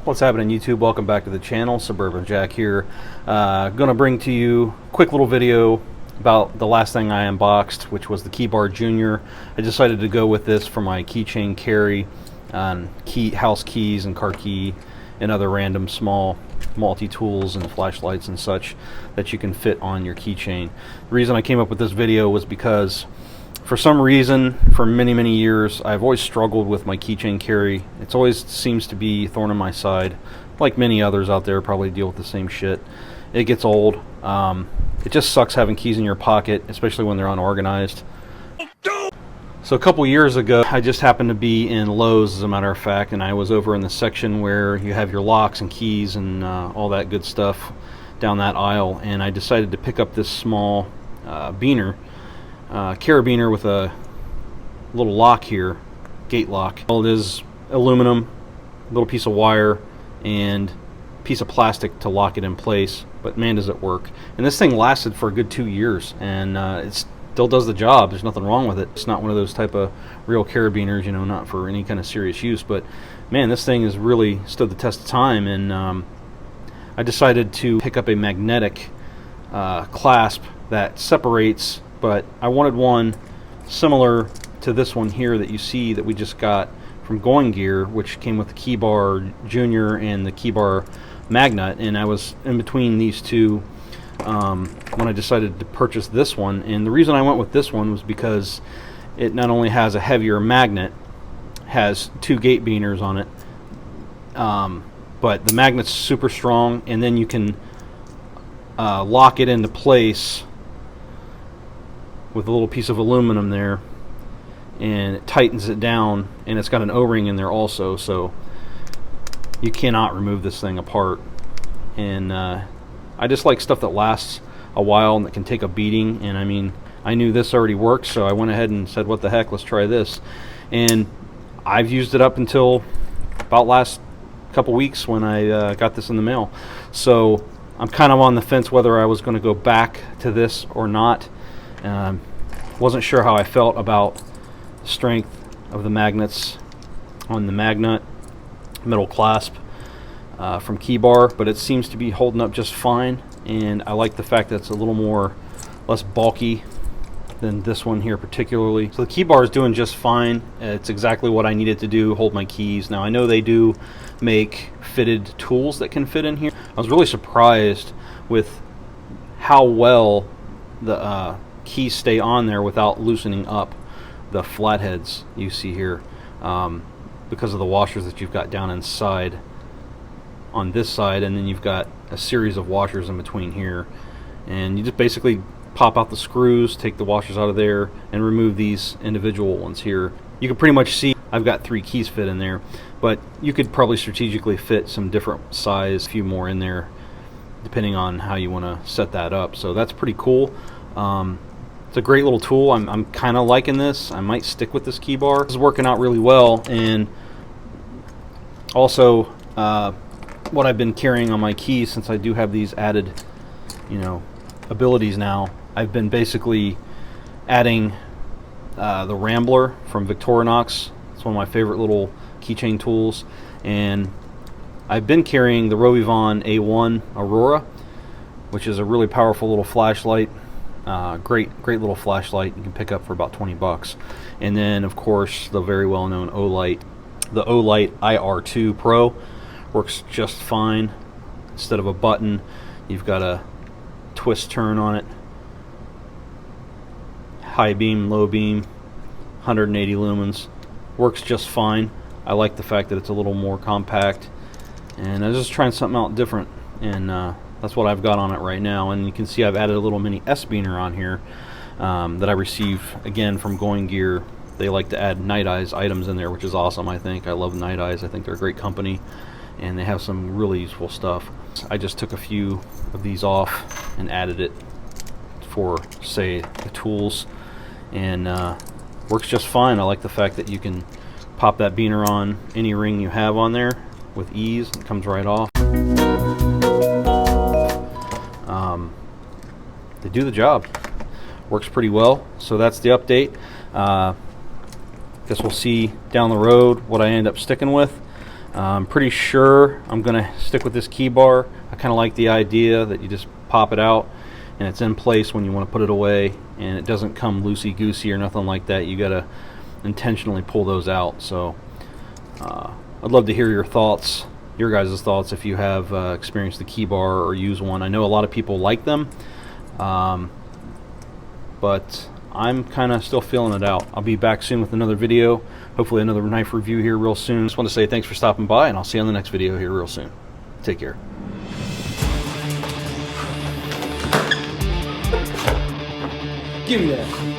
What's happening, YouTube? Welcome back to the channel. Suburban Jack here. Gonna bring to you a quick little video about the last thing I unboxed, which was the KeyBar Junior. I decided to go with this for my keychain carry on house keys and car key and other random small multi-tools and flashlights and such that you can fit on your keychain. The reason I came up with this video was because for some reason, for many years, I've always struggled with my keychain carry. It always seems to be a thorn in my side. Like many others out there probably deal with the same shit. It gets old. It just sucks having keys in your pocket, especially when they're unorganized. So a couple years ago, I just happened to be in Lowe's, as a matter of fact, and I was over in the section where you have your locks and keys and all that good stuff down that aisle, and I decided to pick up this small carabiner with a little lock here, gate lock. Well, it is aluminum, little piece of wire, and piece of plastic to lock it in place, but man does it work. And this thing lasted for a good 2 years, and it still does the job. There's nothing wrong with it. It's not one of those type of real carabiners, you know, not for any kind of serious use, but man, this thing has really stood the test of time. And I decided to pick up a magnetic clasp that separates, but I wanted one similar to this one here that you see that we just got from Going Gear, which came with the KeyBar Junior and the KeyBar Magnet, and I was in between these two when I decided to purchase this one. And the reason I went with this one was because it not only has a heavier magnet, has two gate beaners on it, but the magnet's super strong, and then you can lock it into place with a little piece of aluminum there, and it tightens it down, and it's got an O-ring in there also, so you cannot remove this thing apart. And I just like stuff that lasts a while and that can take a beating, and I mean, I knew this already worked, so I went ahead and said, what the heck, let's try this. And I've used it up until about last couple weeks when I got this in the mail, so I'm kind of on the fence whether I was going to go back to this or not. Wasn't sure how I felt about the strength of the magnets on the magnet middle clasp from KeyBar, but it seems to be holding up just fine, and I like the fact that it's a little less bulky than this one here particularly. So the KeyBar is doing just fine. It's exactly what I needed to do, hold my keys. Now I know they do make fitted tools that can fit in here. I was really surprised with how well the keys stay on there without loosening up the flatheads you see here, because of the washers that you've got down inside on this side, and then you've got a series of washers in between here, and you just basically pop out the screws, take the washers out of there, and remove these individual ones here. You can pretty much see I've got 3 keys fit in there, but you could probably strategically fit some different size, a few more in there depending on how you want to set that up. So that's pretty cool. It's a great little tool. I'm kind of liking this. I might stick with this KeyBar. This is working out really well. And also what I've been carrying on my keys, since I do have these added, you know, abilities now, I've been basically adding the Rambler from Victorinox. It's one of my favorite little keychain tools, and I've been carrying the Rovivon A1 Aurora, which is a really powerful little flashlight. Great little flashlight you can pick up for about 20 bucks. And then of course the very well known Olight. The Olight IR2 Pro works just fine. Instead of a button, you've got a twist turn on it. High beam, low beam, 180 lumens. Works just fine. I like the fact that it's a little more compact, and I was just trying something out different, and that's what I've got on it right now. And you can see I've added a little mini S-beaner on here that I received again from Going Gear. They like to add Night Eyes items in there, which is awesome. I love Night Eyes. I think they're a great company, and they have some really useful stuff. I just took a few of these off and added it for, say, the tools, and works just fine. I like the fact that you can pop that beaner on any ring you have on there with ease. It comes right off. They do the job. Works pretty well. So that's the update. Guess we'll see down the road what I end up sticking with. I'm pretty sure I'm going to stick with this key bar. I kind of like the idea that you just pop it out and it's in place when you want to put it away, and it doesn't come loosey-goosey or nothing like that. You got to intentionally pull those out. So I'd love to hear your thoughts, your guys' thoughts, if you have experienced the key bar or use one. I know a lot of people like them, but I'm kind of still feeling it out. I'll be back soon with another video, hopefully another knife review here real soon. Just want to say thanks for stopping by, and I'll see you on the next video here real soon. Take care. Give me that.